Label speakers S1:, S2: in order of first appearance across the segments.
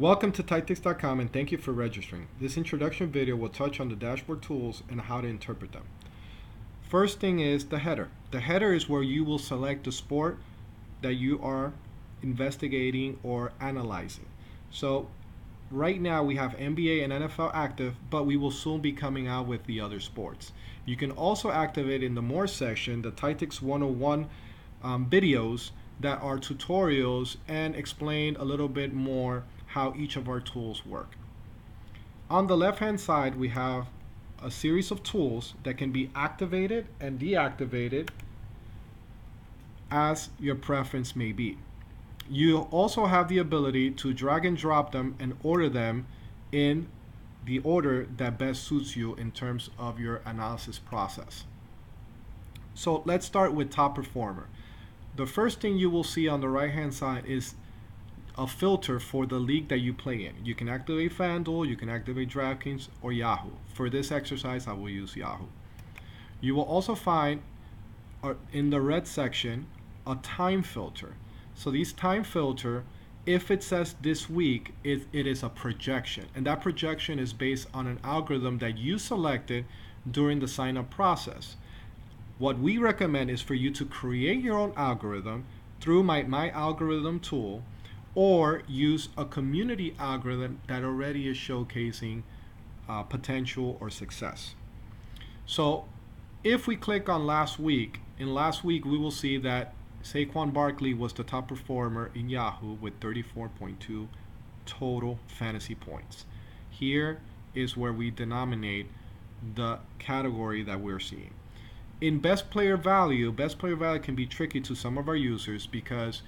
S1: Welcome to Tytics.com and thank you for registering. This introduction video will touch on the dashboard tools and how to interpret them. First thing is the header. The header is where you will select the sport that you are investigating or analyzing. So right now we have NBA and NFL active, but we will soon be coming out with the other sports. You can also activate in the more section the Tytics 101 videos that are tutorials and explain a little bit more how each of our tools work. On the left hand side we have a series of tools that can be activated and deactivated as your preference may be. You also have the ability to drag and drop them and order them in the order that best suits you in terms of your analysis process. So let's start with top performer. The first thing you will see on the right hand side is a filter for the league that you play in. You can activate FanDuel, you can activate DraftKings or Yahoo. For this exercise I will use Yahoo. You will also find in the red section a time filter. So these time filter, if it says this week, it is a projection, and that projection is based on an algorithm that you selected during the sign up process. What we recommend is for you to create your own algorithm through my algorithm tool, or use a community algorithm that already is showcasing potential or success. So if we click on last week, in last week we will see that Saquon Barkley was the top performer in Yahoo with 34.2 total fantasy points. Here is where we denominate the category that we're seeing. In best player value can be tricky to some of our users because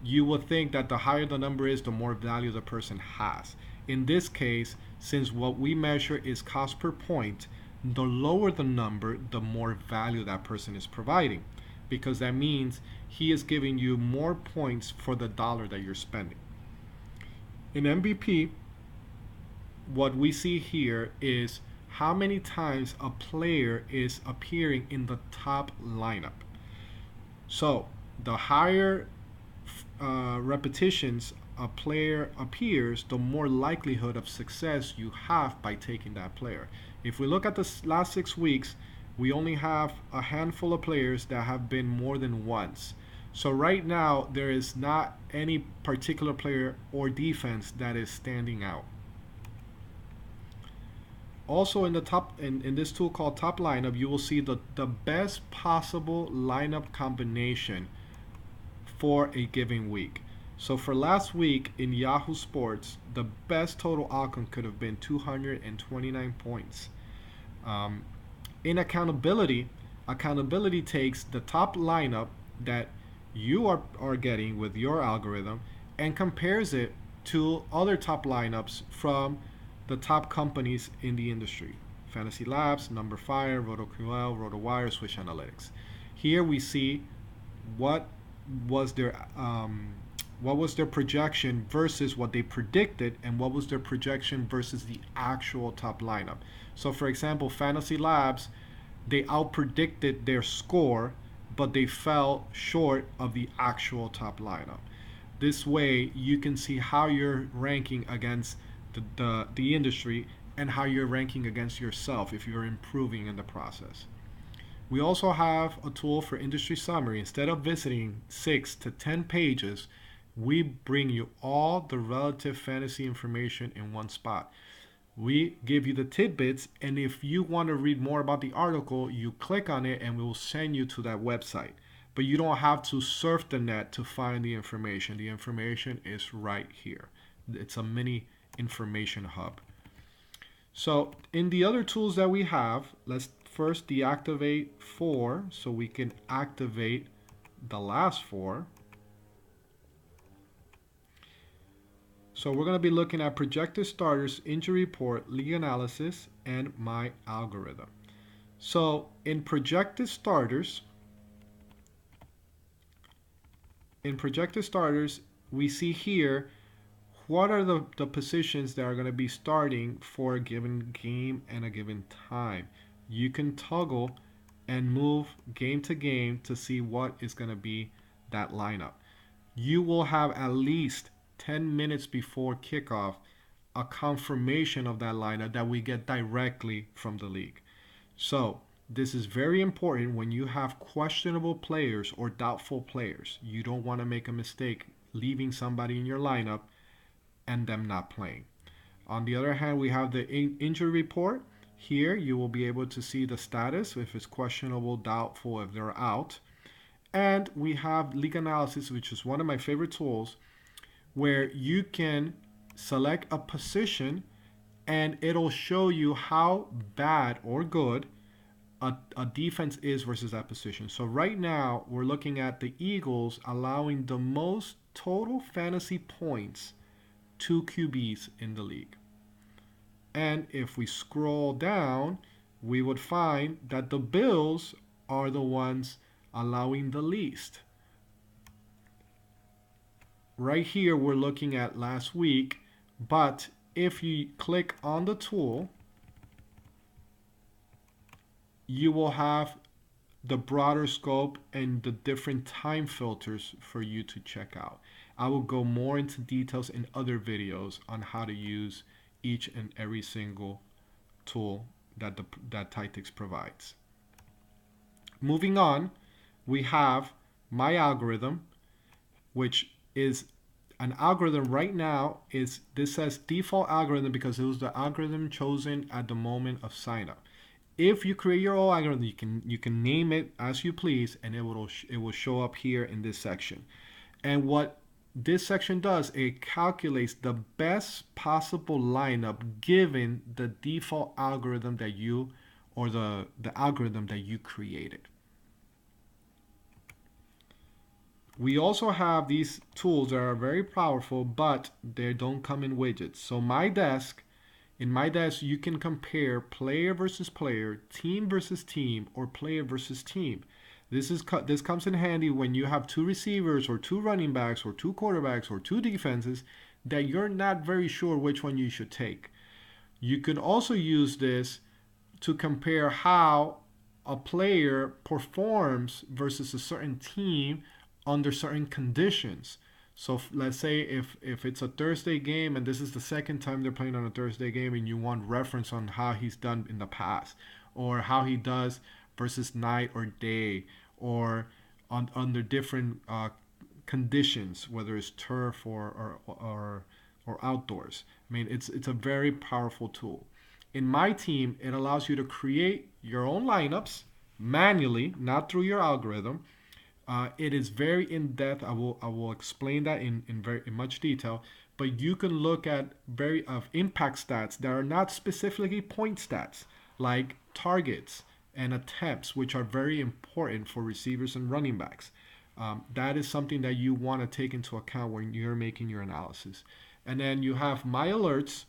S1: you will think that the higher the number is, the more value the person has. In this case, since what we measure is cost per point, the lower the number, the more value that person is providing, because that means he is giving you more points for the dollar that you're spending. In MVP, what we see here is how many times a player is appearing in the top lineup. So the higher repetitions a player appears, the more likelihood of success you have by taking that player. If we look at the last 6 weeks, we only have a handful of players that have been more than once. So right now there is not any particular player or defense that is standing out. Also in the top, in this tool called top lineup, you will see the best possible lineup combination for a given week. So for last week in Yahoo Sports, the best total outcome could have been 229 points. In accountability takes the top lineup that you are getting with your algorithm and compares it to other top lineups from the top companies in the industry. Fantasy Labs, Number Fire, RotoQL, RotoWire, Swish Analytics. Here we see what was their projection versus what they predicted, and what was their projection versus the actual top lineup. So for example, Fantasy Labs, they outpredicted their score, but they fell short of the actual top lineup. This way you can see how you're ranking against the industry and how you're ranking against yourself if you're improving in the process. We also have a tool for industry summary. Instead of visiting 6 to 10 pages, we bring you all the relative fantasy information in one spot. We give you the tidbits, and if you want to read more about the article, you click on it and we will send you to that website. But you don't have to surf the net to find the information. The information is right here. It's a mini information hub. So in the other tools that we have, let's first deactivate 4 so we can activate the last 4. So we're going to be looking at projected starters, injury report, league analysis, and my algorithm. So in projected starters, we see here what are the positions that are going to be starting for a given game and a given time. You can toggle and move game to game to see what is going to be that lineup. You will have at least 10 minutes before kickoff a confirmation of that lineup that we get directly from the league. So this is very important when you have questionable players or doubtful players. You don't want to make a mistake leaving somebody in your lineup and them not playing. On the other hand, we have the injury report. Here you will be able to see the status, if it's questionable, doubtful, if they're out. And we have league analysis, which is one of my favorite tools, where you can select a position and it'll show you how bad or good a defense is versus that position. So right now we're looking at the Eagles allowing the most total fantasy points to QBs in the league. And if we scroll down, we would find that the Bills are the ones allowing the least. Right here we're looking at last week, but if you click on the tool, you will have the broader scope and the different time filters for you to check out. I will go more into details in other videos on how to use each and every single tool that Tytics provides. Moving on, we have my algorithm, which is an algorithm right now. This says default algorithm because it was the algorithm chosen at the moment of sign up. If you create your own algorithm, you can name it as you please, and it will show up here in this section. And what this section does, it calculates the best possible lineup given the default algorithm that you, or the algorithm that you created. We also have these tools that are very powerful, but they don't come in widgets. So in my desk, you can compare player versus player, team versus team, or player versus team. This comes in handy when you have two receivers or two running backs or two quarterbacks or two defenses that you're not very sure which one you should take. You can also use this to compare how a player performs versus a certain team under certain conditions. So let's say if it's a Thursday game and this is the second time they're playing on a Thursday game and you want reference on how he's done in the past or how he does versus night or day or under different conditions, whether it's turf or outdoors. I mean, it's a very powerful tool. In my team, it allows you to create your own lineups manually, not through your algorithm. It is very in depth. I will explain that in much detail. But you can look at very impact stats that are not specifically point stats, like targets and attempts, which are very important for receivers and running backs. That is something that you want to take into account when you're making your analysis. And then you have My Alerts,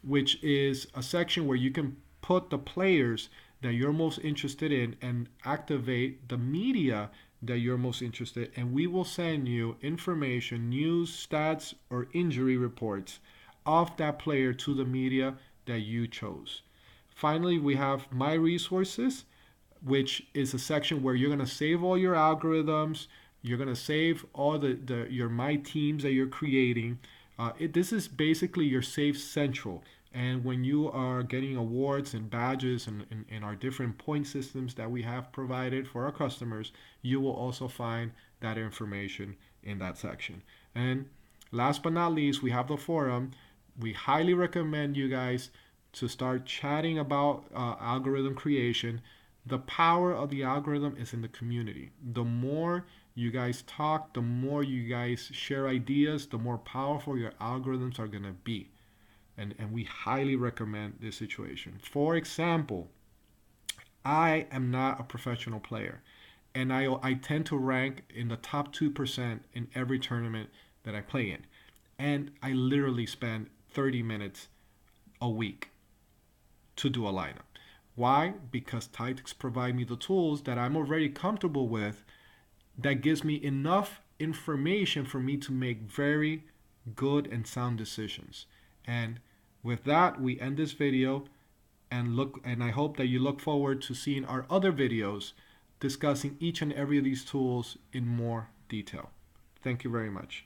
S1: which is a section where you can put the players that you're most interested in and activate the media that you're most interested in, and we will send you information, news, stats, or injury reports of that player to the media that you chose. Finally, we have My Resources, which is a section where you're going to save all your algorithms, you're going to save all your My Teams that you're creating. This is basically your Save Central. And when you are getting awards and badges and our different point systems that we have provided for our customers, you will also find that information in that section. And last but not least, we have the forum. We highly recommend you guys to start chatting about algorithm creation. The power of the algorithm is in the community. The more you guys talk, the more you guys share ideas, the more powerful your algorithms are going to be. And we highly recommend this situation. For example, I am not a professional player, and I tend to rank in the top 2% in every tournament that I play in. And I literally spend 30 minutes a week to do a lineup. Why? Because Tytics provide me the tools that I'm already comfortable with that gives me enough information for me to make very good and sound decisions. And with that, we end this video and I hope that you look forward to seeing our other videos discussing each and every of these tools in more detail. Thank you very much.